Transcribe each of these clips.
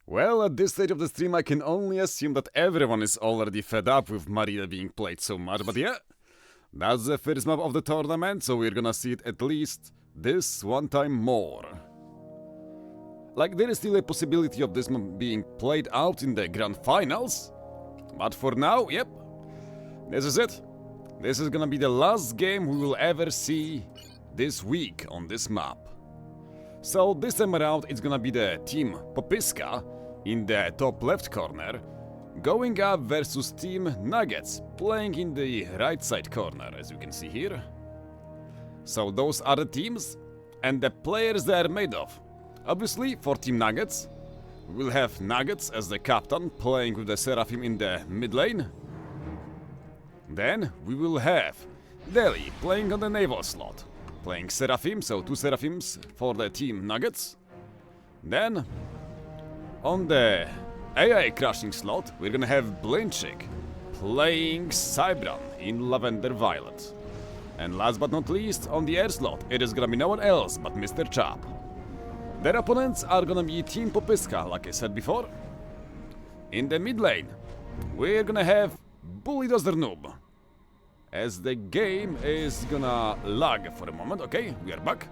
Well, at this stage of the stream I can only assume that everyone is already fed up with Maridia being played so much, but yeah, that's the first map of the tournament, so we're gonna see it at least this one time more. Like, there is still a possibility of this map being played out in the grand finals, but for now, yep, this is it. This is gonna be the last game we will ever see this week on this map. So this time around it's gonna be the team Popiska in the top left corner, going up versus team Nuggets, playing in the right side corner, as you can see here. So those are the teams and the players they are made of. Obviously, for team Nuggets, we will have Nuggets as the captain, playing with the Seraphim in the mid lane. Then we will have Delhi playing on the naval slot, playing Seraphim, so 2 Seraphims for the team Nuggets. Then, on the AI crushing slot, we're gonna have Blinchik playing Cybran in Lavender Violet. And last but not least, on the air slot, it is gonna be no one else but Mr. Chap. Their opponents are gonna be team Popiska, like I said before. In the mid lane, we're gonna have Bulldozer Noob. As the game is gonna lag for a moment. Okay, we are back.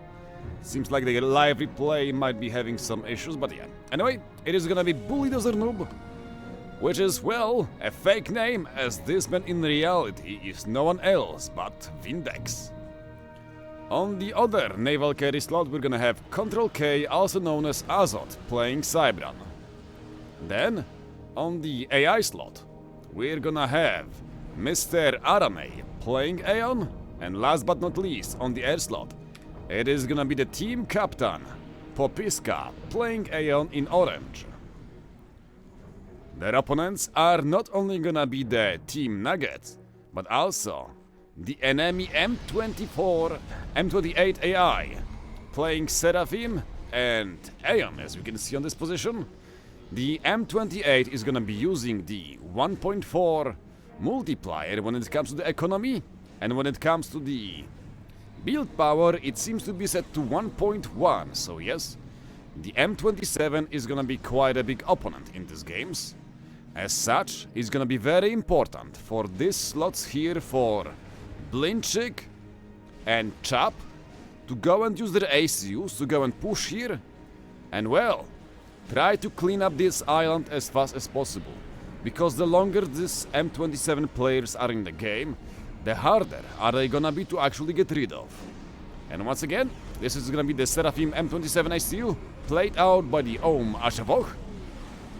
Seems like the live replay might be having some issues, but yeah. Anyway, it is gonna be Bulldozer Noob, which is, well, a fake name, as this man in reality is no one else but Vindex. On the other naval carry slot, we're gonna have Control K, also known as Azot, playing Cybran. Then, on the AI slot, we're gonna have Mr. Arame playing Aeon, and last but not least, on the air slot, it is gonna be the team captain, Popiska, playing Aeon in orange. Their opponents are not only gonna be the team Nuggets, but also the enemy M28 AI, playing Seraphim and Aeon, as you can see on this position. The M28 is gonna be using the 1.4 multiplier when it comes to the economy, and when it comes to the build power, it seems to be set to 1.1, so yes, the M27 is gonna be quite a big opponent in these games. As such, it's gonna be very important for these slots here for Blinchik and Chap to go and use their ACUs to go and push here, and well, try to clean up this island as fast as possible, because the longer these M27 players are in the game, the harder are they gonna be to actually get rid of. And once again, this is gonna be the Seraphim M27 ACU, played out by the Om Ashavoch,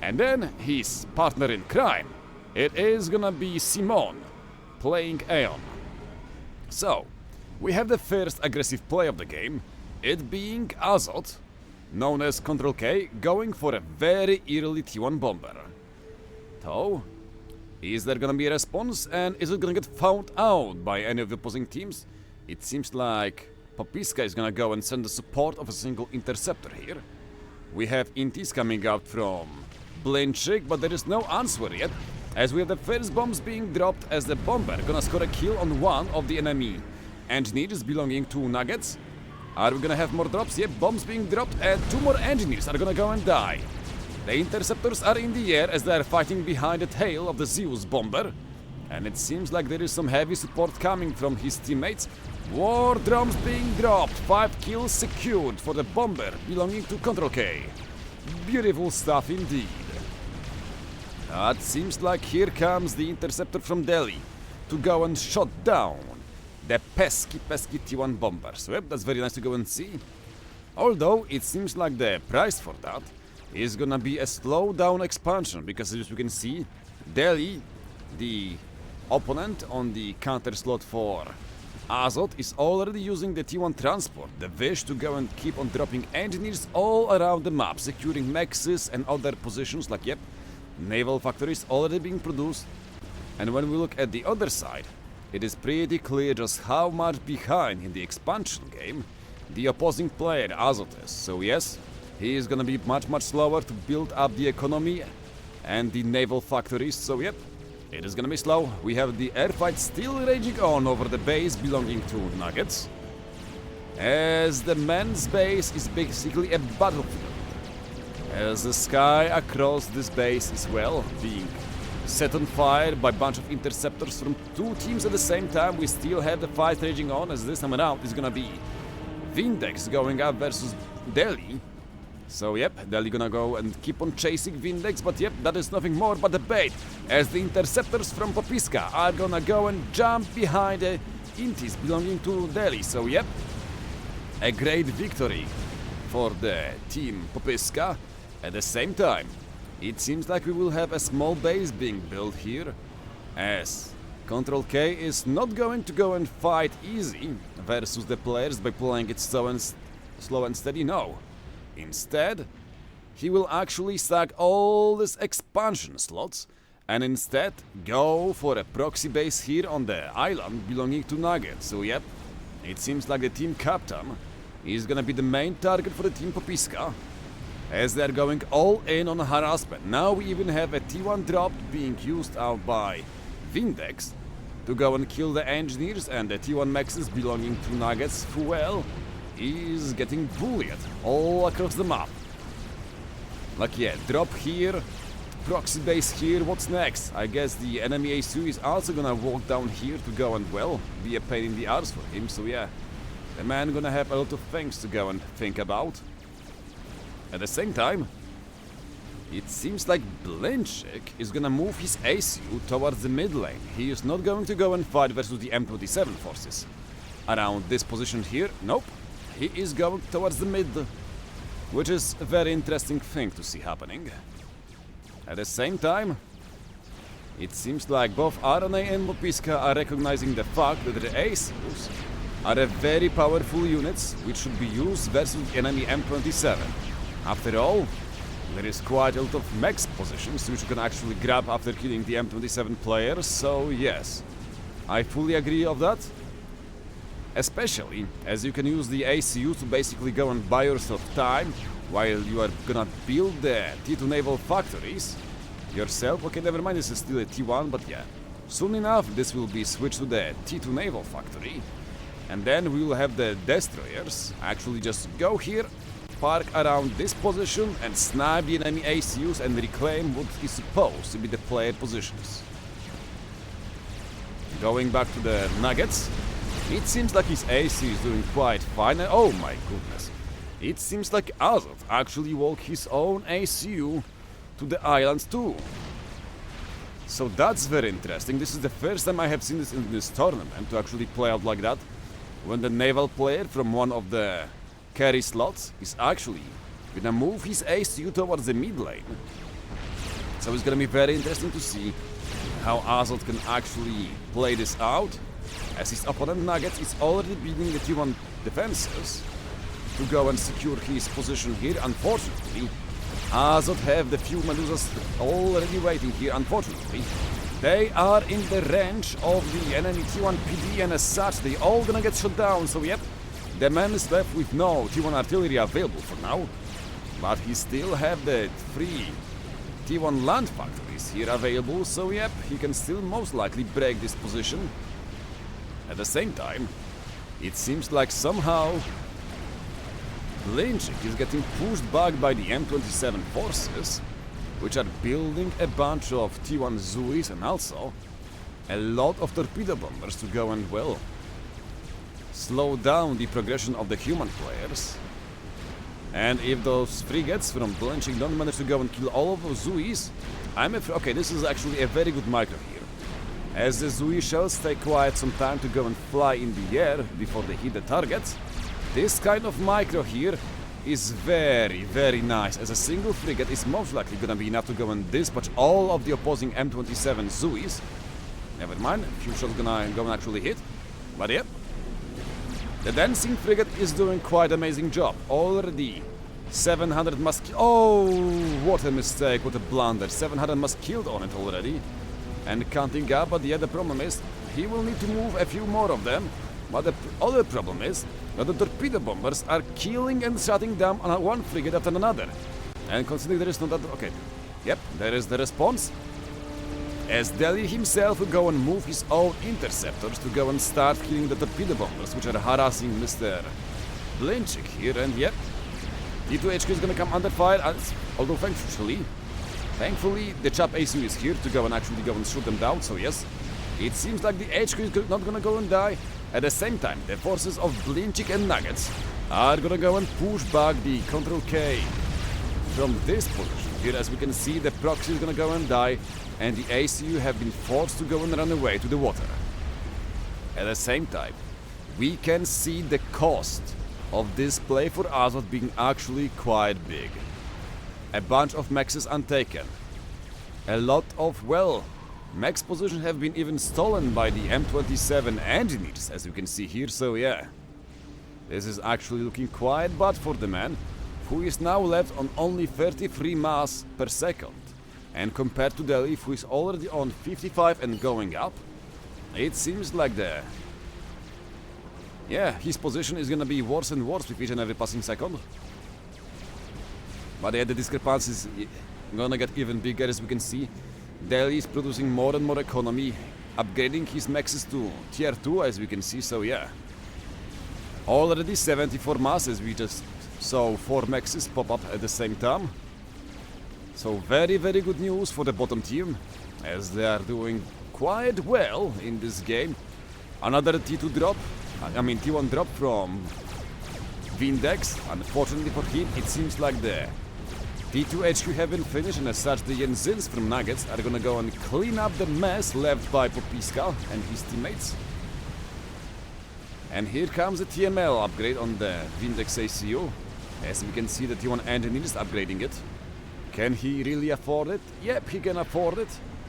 and then his partner in crime, it is gonna be Simon, playing Aeon. So, we have the first aggressive play of the game, it being Azot, known as Control K, going for a very early T1 bomber. So, is there gonna be a response, and is it gonna get found out by any of the opposing teams? It seems like Popiska is gonna go and send the support of a single interceptor here. We have Intis coming out from Blinchik, but there is no answer yet, as we have the first bombs being dropped as the bomber gonna score a kill on one of the enemy engineers belonging to Nuggets. Are we gonna have more drops? Yep, bombs being dropped, and 2 more engineers are gonna go and die. The interceptors are in the air as they are fighting behind the tail of the Zeus bomber, and it seems like there is some heavy support coming from his teammates. War drums being dropped, 5 kills secured for the bomber belonging to Control K. Beautiful stuff indeed. It seems like here comes the interceptor from Delhi to go and shut down the pesky T1 bomber. So yep, that's very nice to go and see. Although it seems like the price for that is gonna be a slow down expansion, because as you can see, Delhi, the opponent on the counter slot for Azot, is already using the T1 transport, the wish to go and keep on dropping engineers all around the map, securing mexes and other positions like, yep, naval factories already being produced. And when we look at the other side, it is pretty clear just how much behind in the expansion game the opposing player Azot is. So yes, he is gonna be much slower to build up the economy and the naval factories, so yep, it is gonna be slow. We have the air fight still raging on over the base belonging to Nuggets, as the men's base is basically a battlefield. as the sky across this base is, well, being set on fire by a bunch of interceptors from two teams at the same time. We still have the fight raging on, as this time around is gonna be Vindex going up versus Delhi. So yep, Delhi gonna go and keep on chasing Vindex, but yep, that is nothing more but a bait, as the interceptors from Popiska are gonna go and jump behind the Intis belonging to Delhi. So yep, a great victory for the team Popiska. At the same time, it seems like we will have a small base being built here, as Control K is not going to go and fight easy versus the players by playing it slow and steady, no. Instead, he will actually sack all these expansion slots and instead go for a proxy base here on the island belonging to Nugget. So yep, it seems like the team captain is gonna be the main target for the team Popiska, as they're going all in on harassment. Now we even have a T1 drop being used out by Vindex to go and kill the engineers, and the T1 Maxes belonging to Nuggets, who, well, is getting bullied all across the map. Like yeah, drop here, proxy base here, what's next? I guess the enemy ACU is also gonna walk down here to go and, well, be a pain in the arse for him, so yeah, the man gonna have a lot of things to go and think about. At the same time, it seems like Blinchik is gonna move his ACU towards the mid lane. He is not going to go and fight versus the M27 forces around this position here, nope. He is going towards the mid, which is a very interesting thing to see happening. At the same time, it seems like both Endranii and Popiska are recognizing the fact that the ACUs are a very powerful units which should be used versus the enemy M27. After all, there is quite a lot of max positions which you can actually grab after killing the M27 players, so yes, I fully agree of that. Especially as you can use the ACU to basically go and buy yourself time while you are gonna build the T2 naval factories yourself. Okay, never mind, this is still a T1, but yeah. Soon enough this will be switched to the T2 naval factory, and then we will have the destroyers actually just go here, park around this position and snipe the enemy ACUs and reclaim what is supposed to be the player positions. Going back to the Nuggets, it seems like his AC is doing quite fine. Oh my goodness. It seems like Azot actually walked his own ACU to the islands too. So that's very interesting. This is the first time I have seen this in this tournament to actually play out like that, when the naval player from one of the carry slots is actually gonna move his ACU towards the mid lane. So it's gonna be very interesting to see how Azot can actually play this out, as his opponent Nuggets is already building the T1 defenses to go and secure his position here. Unfortunately, Azot have the few Medusas already waiting here. Unfortunately, they are in the range of the enemy T1 PD, and as such they all gonna get shot down. So yep, the man is left with no T1 artillery available for now, but he still have the 3 T1 land factories here available, so yep, he can still most likely break this position. At the same time, it seems like somehow Blinchik is getting pushed back by the M27 forces, which are building a bunch of T1 Zuis and also a lot of torpedo bombers to go and, well, slow down the progression of the human players. And if those frigates from Blinchik don't manage to go and kill all of those Zuis, I'm afraid... Okay, this is actually a very good micro here, as the Zui shells take quite some time to go and fly in the air before they hit the targets. This kind of micro here is very, very nice, as a single frigate is most likely gonna be enough to go and dispatch all of the opposing M27 Zuis. Never mind, a few shots gonna go and actually hit, but yep. The dancing frigate is doing quite amazing job. Already 700 must... Oh, what a mistake, what a blunder. 700 must killed on it already. And counting up, but yeah, the problem is he will need to move a few more of them. But the other problem is that the torpedo bombers are killing and shutting down on one frigate after another. And considering there is no other... Okay, yep, there is the response. As Delhi himself will go and move his own interceptors to go and start killing the torpedo bombers, which are harassing Mr. Blinchik here, and yep, T2 HQ is gonna come under fire, although thankfully the Chap ACU is here to go and actually go and shoot them down, so yes. It seems like the HQ is not gonna go and die. At the same time, the forces of Blinchik and Nuggets are gonna go and push back the Control K from this position. Here, as we can see, the proxy is gonna go and die, and the ACU have been forced to go and run away to the water. At the same time, we can see the cost of this play for Azot being actually quite big. A bunch of maxes untaken. A lot of, well, max positions have been even stolen by the M27 engineers, as you can see here, so yeah. This is actually looking quite bad for the man, who is now left on only 33 mass per second. And compared to Delhi, who is already on 55 and going up, it seems like his position is gonna be worse and worse with each and every passing second. But yeah, the discrepancy is gonna get even bigger, as we can see. Delhi is producing more and more economy, upgrading his maxes to tier 2, as we can see, so yeah. Already 74 masses, we just saw 4 maxes pop up at the same time. So very, very good news for the bottom team, as they are doing quite well in this game. Another T2 drop, T1 drop from Vindex. Unfortunately for him, it seems like the T2 HQ haven't finished, and as such the Yenzins from Nuggets are gonna go and clean up the mess left by Popiska and his teammates. And here comes the TML upgrade on the Vindex ACU. As we can see, the T1 engineer is upgrading it. Can he really afford it? Yep, he can afford it.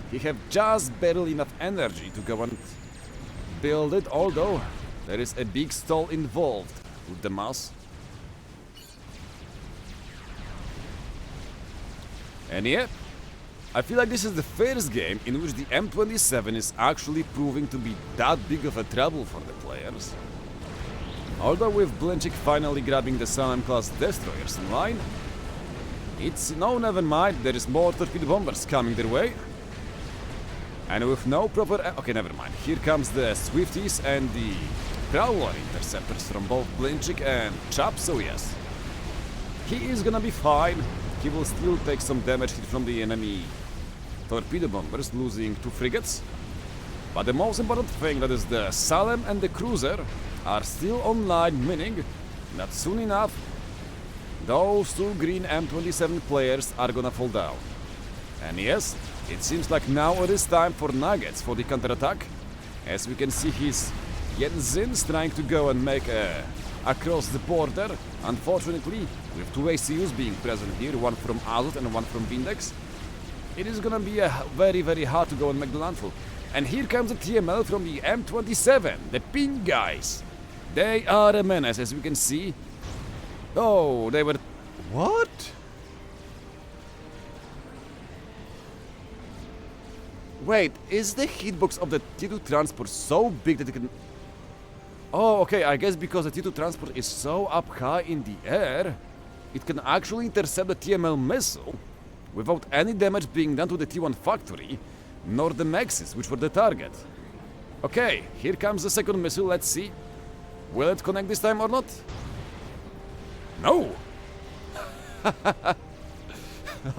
He have just barely enough energy to go and build it, although there is a big stall involved with the mass. And yeah, I feel like this is the first game in which the M27 is actually proving to be that big of a trouble for the players. Although with Blinchik finally grabbing the Salem class destroyers in line, never mind, there is more torpedo bombers coming their way. And with no proper... okay, never mind. Here comes the Swifties and the Prowler interceptors from both Blinchik and Chap, so yes. He is gonna be fine. He will still take some damage hit from the enemy torpedo bombers, losing 2 frigates. But the most important thing, that is the Salem and the Cruiser, are still online, meaning that soon enough those 2 green M27 players are gonna fall down. And yes, it seems like now it is time for Nuggets for the counterattack. As we can see, his Yenzins trying to go and make across the border. Unfortunately, with 2 ACUs being present here, one from Azot and one from Vindex, it is gonna be very, very hard to go and make the landfall. And here comes the TML from the M27, the pink guys. They are a menace, as we can see. Oh, they were... what? Wait, is the hitbox of the T2 transport so big that it can... oh, okay, I guess because the T2 transport is so up high in the air, it can actually intercept the TML missile without any damage being done to the T1 factory, nor the Maxis, which were the target. Okay, here comes the second missile, let's see. Will it connect this time or not? No!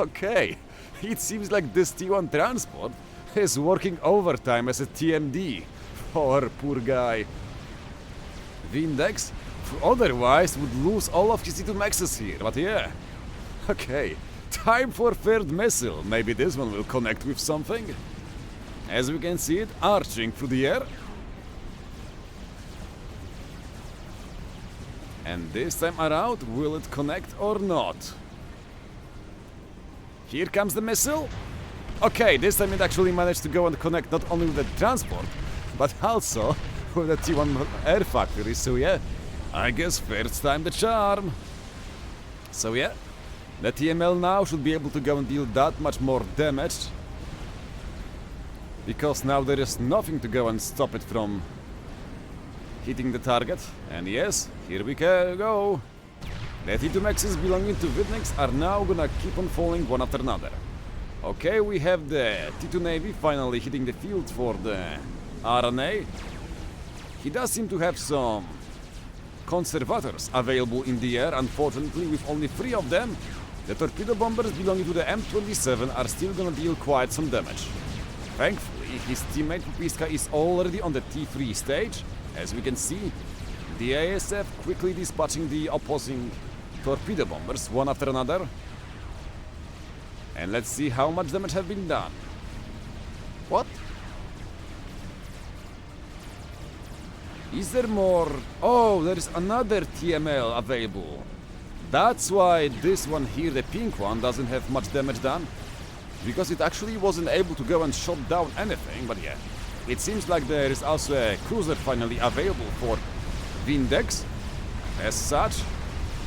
Okay, it seems like this T1 transport is working overtime as a TMD. Poor guy. Vindex otherwise would lose all of his T2 Maxes here, but yeah. Okay, time for third missile. Maybe this one will connect with something. As we can see it arching through the air. And this time around, will it connect or not? Here comes the missile. Okay, this time it actually managed to go and connect not only with the transport, but also with the T1 air factory, so yeah, I guess first time the charm. So yeah, the TML now should be able to go and deal that much more damage, because now there is nothing to go and stop it from hitting the target. And yes, here we go. The T2 Maxes belonging to Vidnex are now gonna keep on falling one after another. Okay, we have the T2 Navy finally hitting the field for the RNA. He does seem to have some conservators available in the air. Unfortunately, with only 3 of them, the torpedo bombers belonging to the M27 are still gonna deal quite some damage. Thankfully, his teammate Popiska is already on the T3 stage. As we can see, the ASF quickly dispatching the opposing torpedo bombers one after another. And let's see how much damage have been done. What? Is there more? Oh, there is another TML available. That's why this one here, the pink one, doesn't have much damage done. Because it actually wasn't able to go and shot down anything, but yeah. It seems like there is also a cruiser finally available for Vindex. As such,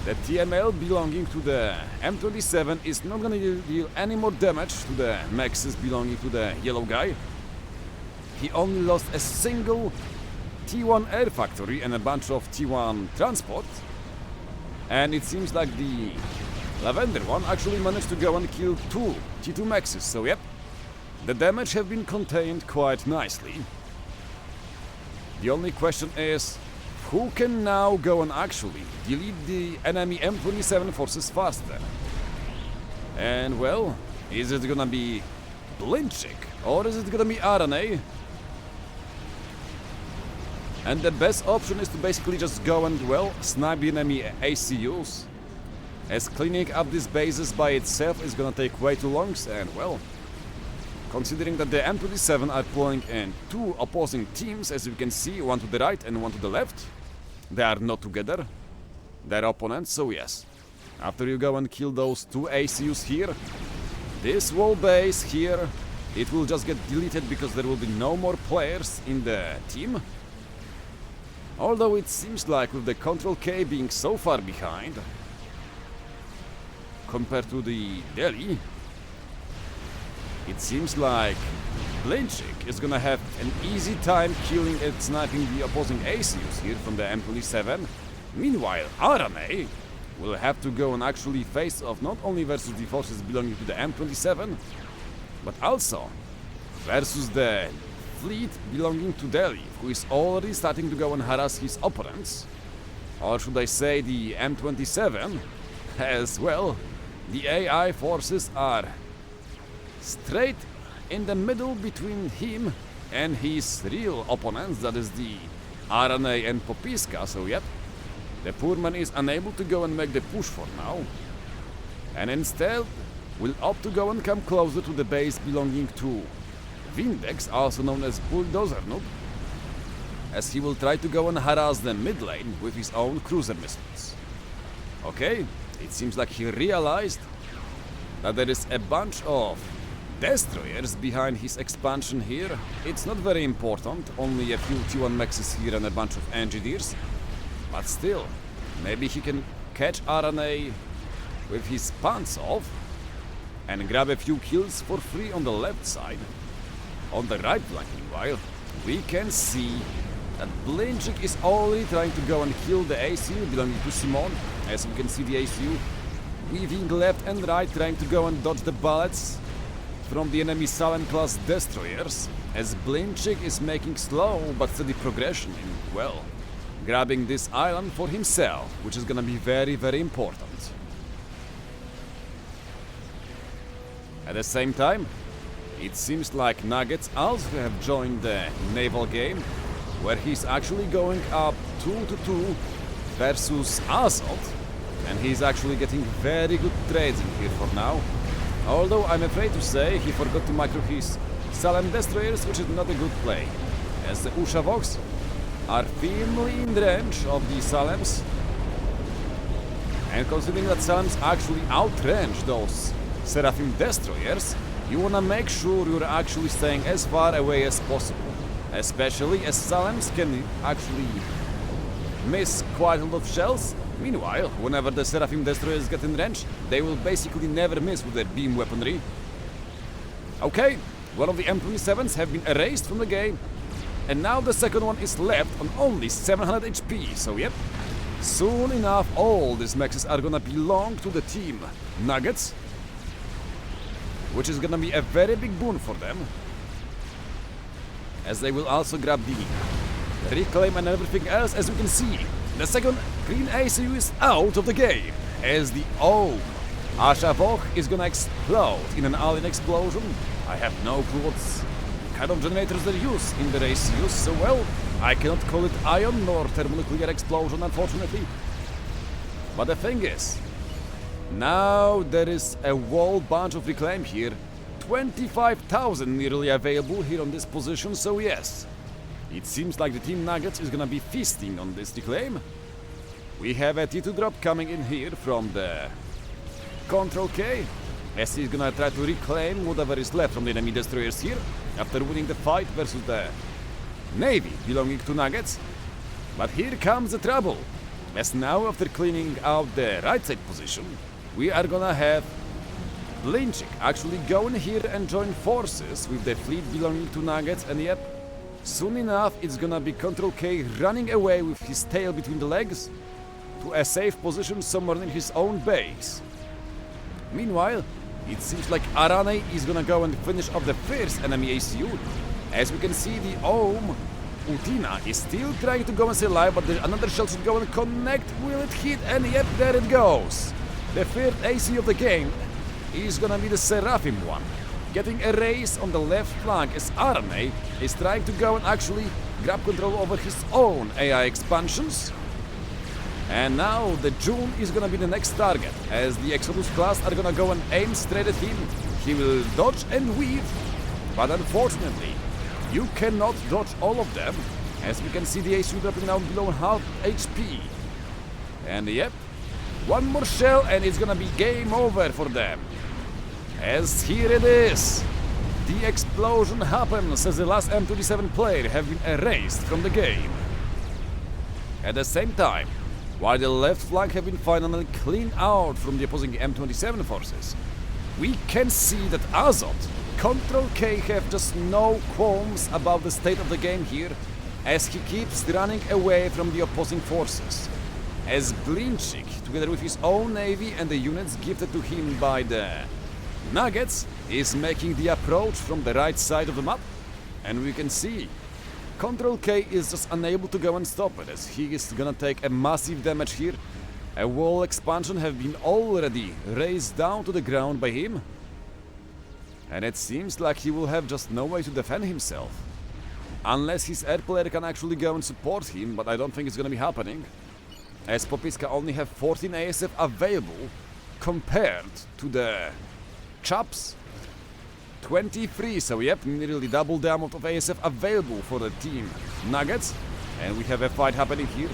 the TML belonging to the M27 is not gonna deal any more damage to the Maxes belonging to the yellow guy. He only lost a single T1 air factory and a bunch of T1 transport. And it seems like the Lavender one actually managed to go and kill 2 T2 Maxes, so yep. The damage have been contained quite nicely. The only question is, who can now go and actually delete the enemy M27 forces faster? And well, is it gonna be Blinchik or is it gonna be Endranii? And the best option is to basically just go and, well, snipe the enemy ACUs, as cleaning up these bases by itself is gonna take way too long, and well, considering that the M27 are playing in 2 opposing teams, as you can see, one to the right and one to the left, they are not together, their opponents, so yes. After you go and kill those 2 ACUs here, this whole base here, it will just get deleted because there will be no more players in the team. Although it seems like with the Control K being so far behind, compared to the Delhi, it seems like Blinchik is gonna have an easy time killing and sniping the opposing ACUs here from the M27. Meanwhile, Endranii will have to go and actually face off not only versus the forces belonging to the M27, but also versus the fleet belonging to Delhi, who is already starting to go and harass his opponents. Or should I say the M27, as well, the AI forces are straight in the middle between him and his real opponents, that is the Endranii and Popiska, so yep. The poor man is unable to go and make the push for now, and instead will opt to go and come closer to the base belonging to Vindex, also known as Bulldozer Noob, as he will try to go and harass the mid lane with his own cruiser missiles. Okay, it seems like he realized that there is a bunch of destroyers behind his expansion here. It's not very important, only a few T1 Maxes here and a bunch of engineers, but still, maybe he can catch Endranii with his pants off and grab a few kills for free on the left side. On the right flank, meanwhile, we can see that Blinchik is already trying to go and kill the ACU belonging to Simon. As we can see, the ACU weaving left and right, trying to go and dodge the bullets from the enemy Salem class destroyers, as Blinchik is making slow but steady progression in, well, grabbing this island for himself, which is gonna be very, very important. At the same time, it seems like Nuggets also have joined the naval game, where he's actually going up 2-2 versus Assault, and he's actually getting very good trades in here for now. Although I'm afraid to say he forgot to micro his Salem destroyers, which is not a good play, as the Ushavoks are firmly in range of the Salems, and considering that Salems actually outrange those Seraphim destroyers, you wanna make sure you're actually staying as far away as possible, especially as Salems can actually miss quite a lot of shells. Meanwhile, whenever the Seraphim destroyers get in range, they will basically never miss with their beam weaponry. Okay, one of the M27s have been erased from the game, and now the second one is left on only 700 HP, so yep. Soon enough, all these maxes are gonna belong to the team Nuggets, which is gonna be a very big boon for them, as they will also grab the reclaim and everything else. As you can see, The second green ACU is out of the game, as the Ohm Ashavok is gonna explode in an alien explosion. I have no clue what kind of generators they use in their ACUs, so well, I cannot call it ion nor thermonuclear explosion, unfortunately. But the thing is, now there is a whole bunch of reclaim here. 25,000 nearly available here on this position, so yes. It seems like the Team Nuggets is gonna be feasting on this reclaim. We have a T2 drop coming in here from the Control K, as he's gonna try to reclaim whatever is left from the enemy destroyers here, after winning the fight versus the Navy belonging to Nuggets. But here comes the trouble, as now after cleaning out the right side position, we are gonna have Blinchik actually go in here and join forces with the fleet belonging to Nuggets, and yep, soon enough it's gonna be Control K running away with his tail between the legs to a safe position somewhere in his own base. Meanwhile, it seems like Endranii is gonna go and finish off the first enemy ACU. As we can see, the Ohm Utina is still trying to go and stay alive, but another shell should go and connect. Will it hit? And yep, there it goes. The third ACU of the game is gonna be the Seraphim one, getting a race on the left flank as Endranii is trying to go and actually grab control over his own AI expansions. And now the June is gonna be the next target, as the Exodus class are gonna go and aim straight at him. He will dodge and weave, but unfortunately, you cannot dodge all of them, as we can see the ACU dropping down below half HP. And yep, one more shell and it's gonna be game over for them. As here it is, the explosion happens as the last M27 player have been erased from the game. At the same time, while the left flank have been finally cleaned out from the opposing M27 forces, we can see that Azot, Control K have just no qualms about the state of the game here, as he keeps running away from the opposing forces. As Blinchik, together with his own navy and the units gifted to him by the Nuggets, is making the approach from the right side of the map, and we can see Control K is just unable to go and stop it, as he is gonna take a massive damage here. A wall expansion have been already raised down to the ground by him, and it seems like he will have just no way to defend himself. Unless his air player can actually go and support him, but I don't think it's gonna be happening, as Popiska only have 14 ASF available compared to the Chaps 23, so yep, nearly double the amount of ASF available for the Team Nuggets. And we have a fight happening here,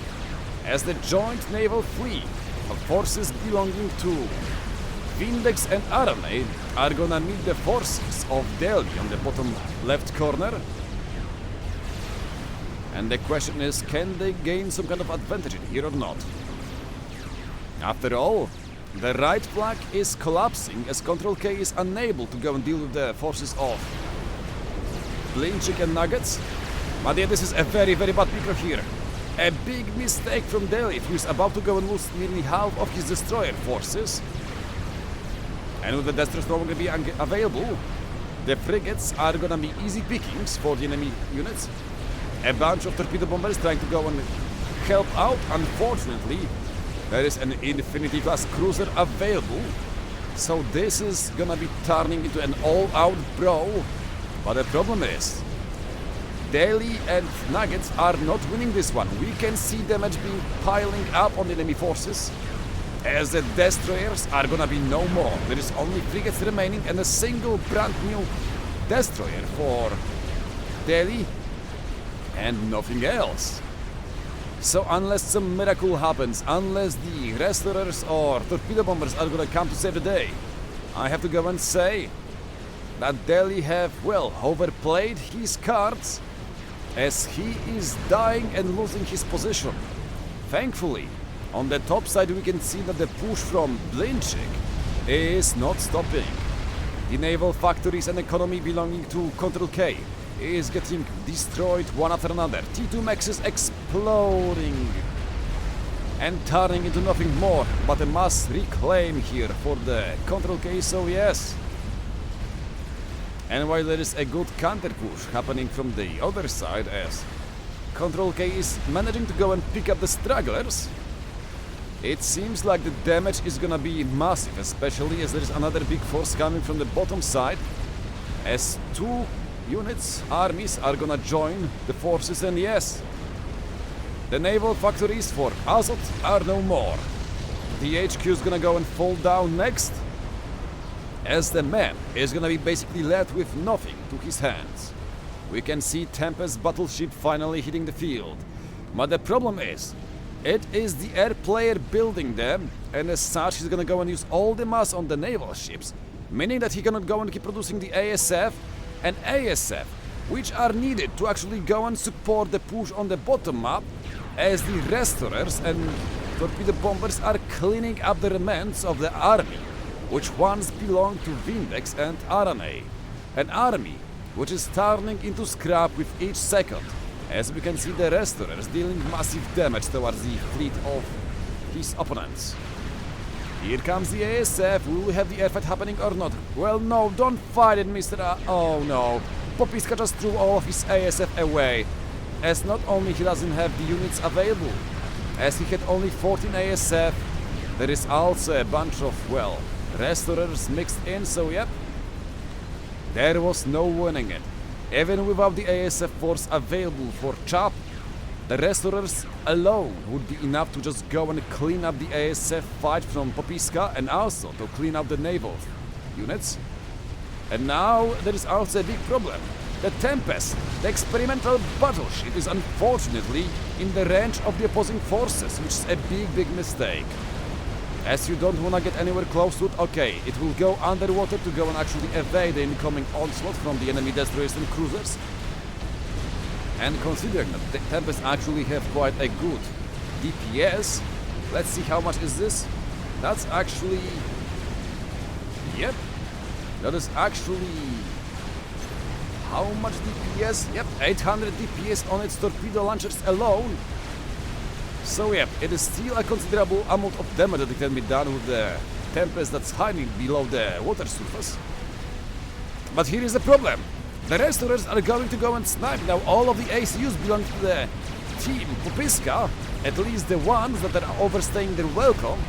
as the joint naval fleet of forces belonging to Vindex and Endranii are gonna meet the forces of Delhi on the bottom left corner. And the question is, can they gain some kind of advantage in here or not? After all, the right flank is collapsing, as Control K is unable to go and deal with the forces of Blinchik and Nuggets. But yeah, this is a very bad micro here. A big mistake from Delhi, who is about to go and lose nearly half of his destroyer forces. And with the destroyers no longer be available, the frigates are gonna be easy pickings for the enemy units. A bunch of torpedo bombers trying to go and help out. Unfortunately, there is an Infinity class cruiser available, so this is gonna be turning into an all-out brawl. But the problem is, Delhi and Nuggets are not winning this one. We can see damage being piling up on the enemy forces, as the destroyers are gonna be no more. There is only frigates remaining and a single brand new destroyer for Delhi, and nothing else. So unless some miracle happens, unless the wrestlers or torpedo bombers are gonna come to save the day, I have to go and say that Delhi have, well, overplayed his cards, as he is dying and losing his position. Thankfully, on the top side we can see that the push from Blinchik is not stopping. The naval factories and economy belonging to Control K is getting destroyed one after another. T2 Max is exploding and turning into nothing more but a mass reclaim here for the Control K, so yes. And while there is a good counter push happening from the other side, as Control K is managing to go and pick up the stragglers. It seems like the damage is gonna be massive, especially as there is another big force coming from the bottom side. As 2 units, armies are gonna join the forces, and yes, the naval factories for Azot are no more. The HQ is gonna go and fall down next, as the man is gonna be basically left with nothing to his hands. We can see Tempest battleship finally hitting the field, but the problem is, it is the air player building them, and as such he's gonna go and use all the mass on the naval ships, meaning that he cannot go and keep producing the ASF and ASF, which are needed to actually go and support the push on the bottom map, as the restorers and torpedo bombers are cleaning up the remnants of the army, which once belonged to Vindex and Endranii. An army which is turning into scrap with each second, as we can see the restorers dealing massive damage towards the fleet of his opponents. Here comes the ASF. Will we have the airfight happening or not? Well, no, don't fight it, Mr. Oh no. Popiska just threw all of his ASF away, as not only he doesn't have the units available, as he had only 14 ASF, there is also a bunch of, well, restorers mixed in, so yep. There was no winning it. Even without the ASF force available for Chop, the restorers alone would be enough to just go and clean up the ASF fight from Popiska, and also to clean up the naval units. And now there is also a big problem. The Tempest, the experimental battleship, is unfortunately in the range of the opposing forces, which is a big mistake. As you don't wanna get anywhere close to it, okay, it will go underwater to go and actually evade the incoming onslaught from the enemy destroyers and cruisers. And considering that the Tempest actually have quite a good DPS, let's see how much is this. That's actually... Yep, that is actually... How much DPS? Yep, 800 DPS on its torpedo launchers alone. So yep, it is still a considerable amount of damage that can be done with the Tempest that's hiding below the water surface. But here is the problem. The restorers are going to go and snipe now all of the ACUs belonging to the team Popiska, at least the ones that are overstaying their welcome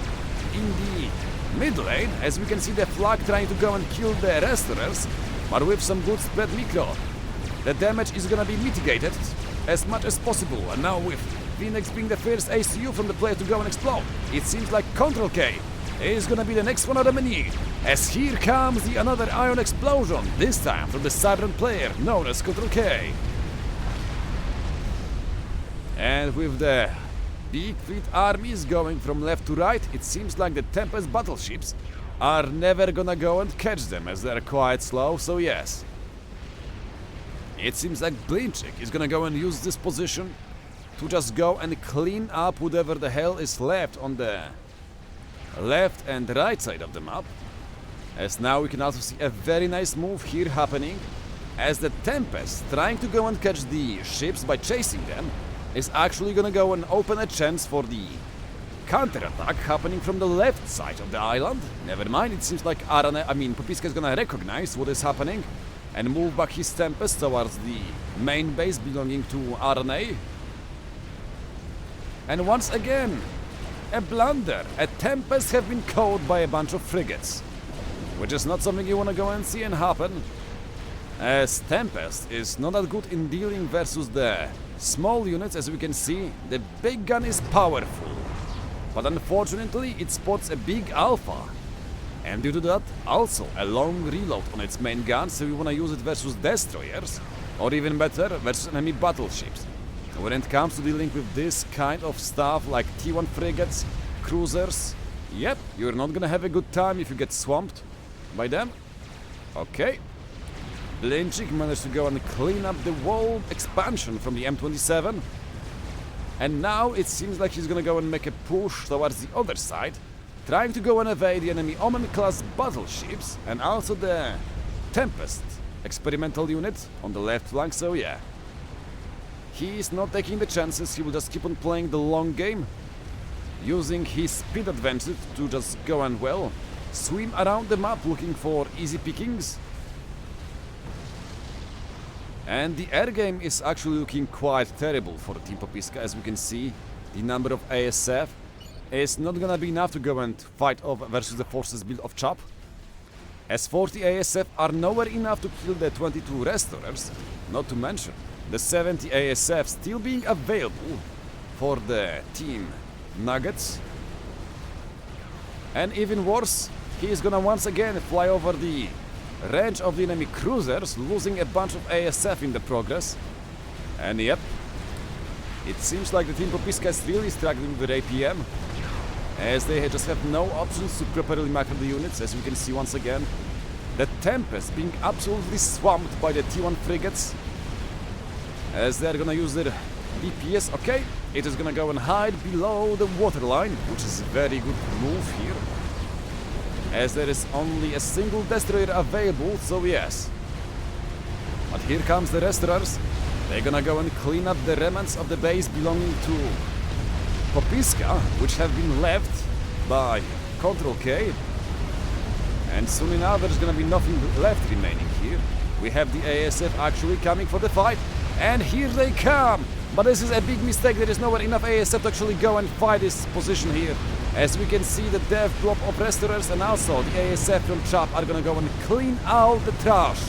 in the mid lane, as we can see the flag trying to go and kill the restorers, but with some good spread micro. The damage is gonna be mitigated as much as possible, and now with Phoenix being the first ACU from the player to go and explode, it seems like Control K is gonna be the next one on the menu, as here comes the another ion explosion, this time from the Siren player known as Control K. And with the big fleet armies going from left to right, it seems like the Tempest battleships are never gonna go and catch them, as they're quite slow, so yes. It seems like Blinchik is gonna go and use this position to just go and clean up whatever the hell is left on the left and right side of the map. As now we can also see a very nice move here happening, as the Tempest, trying to go and catch the ships by chasing them, is actually gonna go and open a chance for the counter-attack happening from the left side of the island. Never mind, it seems like Popiska is gonna recognize what is happening and move back his Tempest towards the main base belonging to Endranii. And once again, a blunder. A Tempest have been caught by a bunch of frigates, which is not something you wanna go and see and happen, as Tempest is not that good in dealing versus the small units. As we can see, the big gun is powerful, but unfortunately it spots a big alpha, and due to that also a long reload on its main gun, so we wanna use it versus destroyers, or even better, versus enemy battleships. When it comes to dealing with this kind of stuff like T1 frigates, cruisers, yep, you're not gonna have a good time if you get swamped by them. Okay. Blinchik managed to go and clean up the wall expansion from the M27. And now it seems like he's gonna go and make a push towards the other side, trying to go and evade the enemy Omen-class battleships and also the Tempest experimental unit on the left flank, so yeah. He is not taking the chances, he will just keep on playing the long game, using his speed advantage to just go and, well, swim around the map looking for easy pickings. And the air game is actually looking quite terrible for Team Popiska. As we can see, the number of ASF is not gonna be enough to go and fight off versus the forces build of Chop. As 40 ASF are nowhere enough to kill the 22 restorers, not to mention the 70 ASF still being available for the Team Nuggets. And even worse, he is gonna once again fly over the range of the enemy cruisers, losing a bunch of ASF in the progress. And yep, it seems like the Team Popiska is really struggling with their APM, as they just have no options to properly macro the units. As we can see once again, the Tempest being absolutely swamped by the T1 frigates, as they're gonna use their DPS. Okay, it is gonna go and hide below the waterline, which is a very good move here, as there is only a single destroyer available, so yes. But here comes the restorers. They're gonna go and clean up the remnants of the base belonging to Popiska, which have been left by Control K. And soon enough there's gonna be nothing left remaining here. We have the ASF actually coming for the fight, and here they come! But this is a big mistake. There is nowhere enough ASF to actually go and fight this position here. As we can see, the death drop of restorers and also the ASF from Chop are gonna go and clean out the trash,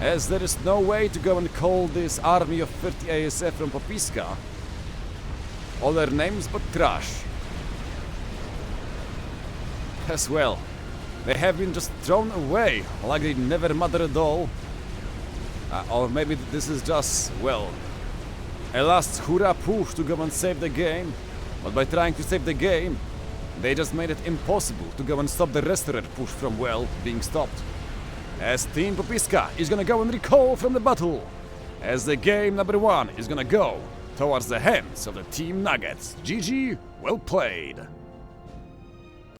as there is no way to go and call this army of 30 ASF from Popiska other names but trash. As well, they have been just thrown away like they never mattered at all. Or maybe this is just, well, a last hurrah push to go and save the game. But by trying to save the game, they just made it impossible to go and stop the restorer push from, well, being stopped. As Team Popiska is gonna go and recall from the battle, as the game number 1 is gonna go towards the hands of the Team Nuggets. GG, well played.